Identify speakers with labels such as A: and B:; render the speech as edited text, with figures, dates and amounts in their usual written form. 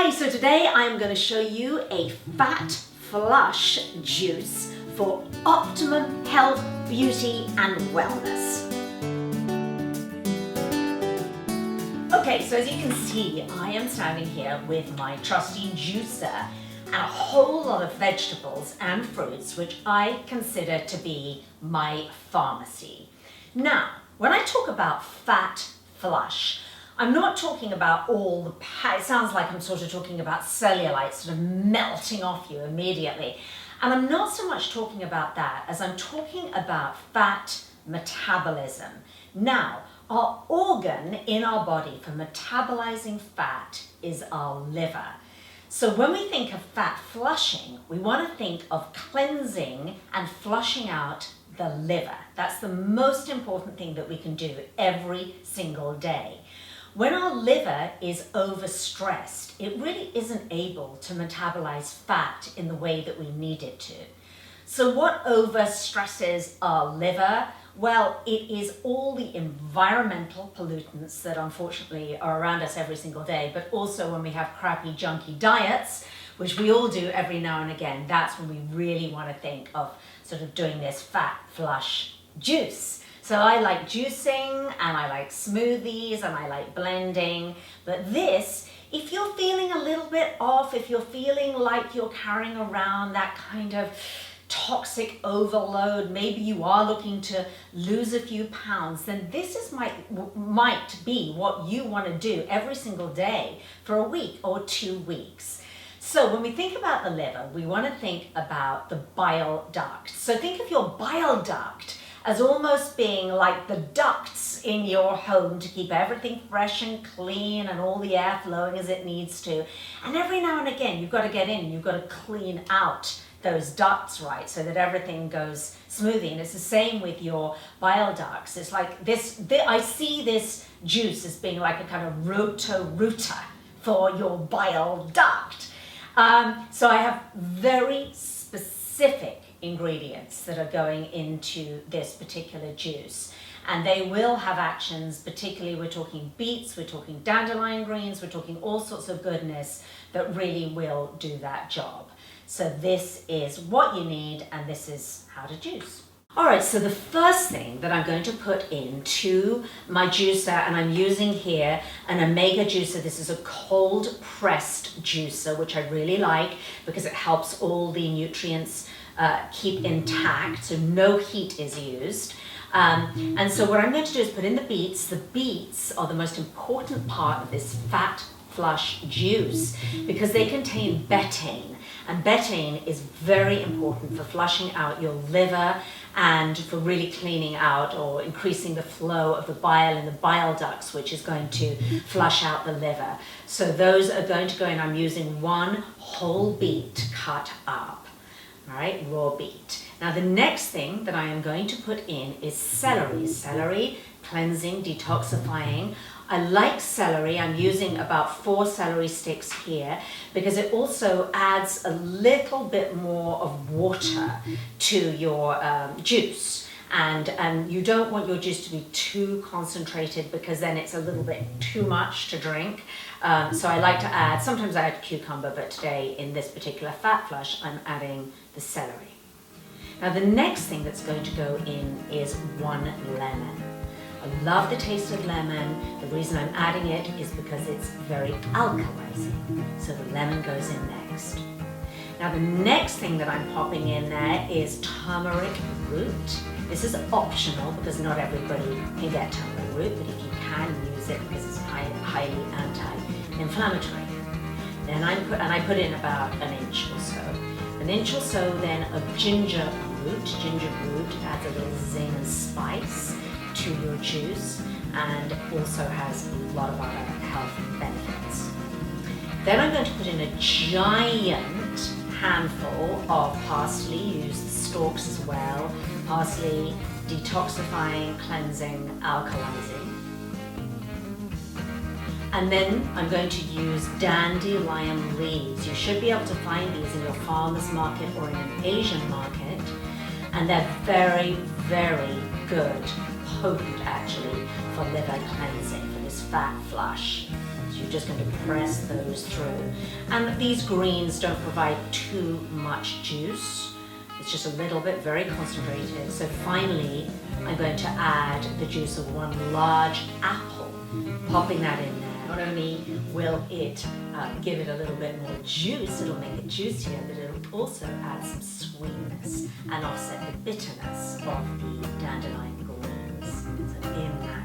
A: Hi, so today I'm going to show you a fat flush juice for optimum health, beauty and wellness. Okay, so as you can see, I am standing here with my trusty juicer and a whole lot of vegetables and fruits which I consider to be my pharmacy. Now, when I talk about fat flush, I'm not talking about all the, it sounds like I'm sort of talking about cellulite sort of melting off you immediately. And I'm not so much talking about that as I'm talking about fat metabolism. Now, our organ in our body for metabolizing fat is our liver. So when we think of fat flushing, we want to think of cleansing and flushing out the liver. That's the most important thing that we can do every single day. When our liver is overstressed, it really isn't able to metabolize fat in the way that we need it to. So what overstresses our liver? Well, it is all the environmental pollutants that unfortunately are around us every single day, but also when we have crappy, junky diets, which we all do every now and again, that's when we really want to think of sort of doing this fat flush juice. So I like juicing and I like smoothies and I like blending, but this, if you're feeling a little bit off, if you're feeling like you're carrying around that kind of toxic overload, maybe you are looking to lose a few pounds, then this is might be what you want to do every single day for a week or 2 weeks. So when we think about the liver, we want to think about the bile duct. So think of your bile duct as almost being like the ducts in your home to keep everything fresh and clean and all the air flowing as it needs to. And every now and again, you've got to get in, you've got to clean out those ducts, right, so that everything goes smoothly. And it's the same with your bile ducts. It's like this, I see this juice as being like a kind of roto-rooter for your bile duct. So I have very specific ingredients that are going into this particular juice, and they will have actions, particularly we're talking beets, we're talking dandelion greens, we're talking all sorts of goodness that really will do that job. So this is what you need and this is how to juice. Alright, so the first thing that I'm going to put into my juicer, and I'm using here an Omega juicer. This is a cold pressed juicer, which I really like because it helps all the nutrients keep intact, so no heat is used. And so what I'm going to do is put in the beets. The beets are the most important part of this fat flush juice because they contain betaine, and betaine is very important for flushing out your liver and for really cleaning out or increasing the flow of the bile in the bile ducts, which is going to flush out the liver. So those are going to go in. I'm using 1 whole beet cut up. All right, raw beet. Now the next thing that I am going to put in is celery. Celery, cleansing, detoxifying. I like celery. I'm using about 4 celery sticks here because it also adds a little bit more of water to your juice. And you don't want your juice to be too concentrated because then it's a little bit too much to drink. So I like to add, sometimes I add cucumber, but today in this particular fat flush, I'm adding the celery. Now the next thing that's going to go in is 1 lemon. I love the taste of lemon. The reason I'm adding it is because it's very alkalizing. So the lemon goes in next. Now the next thing that I'm popping in there is turmeric root. This is optional because not everybody can get turmeric root, but if you can, use it because it's highly anti-inflammatory. Then I put in about 1 inch or so. 1 inch or so then of ginger root. Ginger root adds a little zing and spice to your juice and also has a lot of other health benefits. Then I'm going to put in a giant handful of parsley. Use the stalks as well. Parsley, detoxifying, cleansing, alkalizing. And then I'm going to use dandelion leaves. You should be able to find these in your farmer's market or in an Asian market. And they're very, very good, potent actually, for liver cleansing, for this fat flush. So you're just going to press those through. And these greens don't provide too much juice. It's just a little bit, very concentrated. So finally, I'm going to add the juice of one large apple, popping that in there. Not only will it give it a little bit more juice, it'll make it juicier, but it'll also add some sweetness and offset the bitterness of the dandelion greens. So in that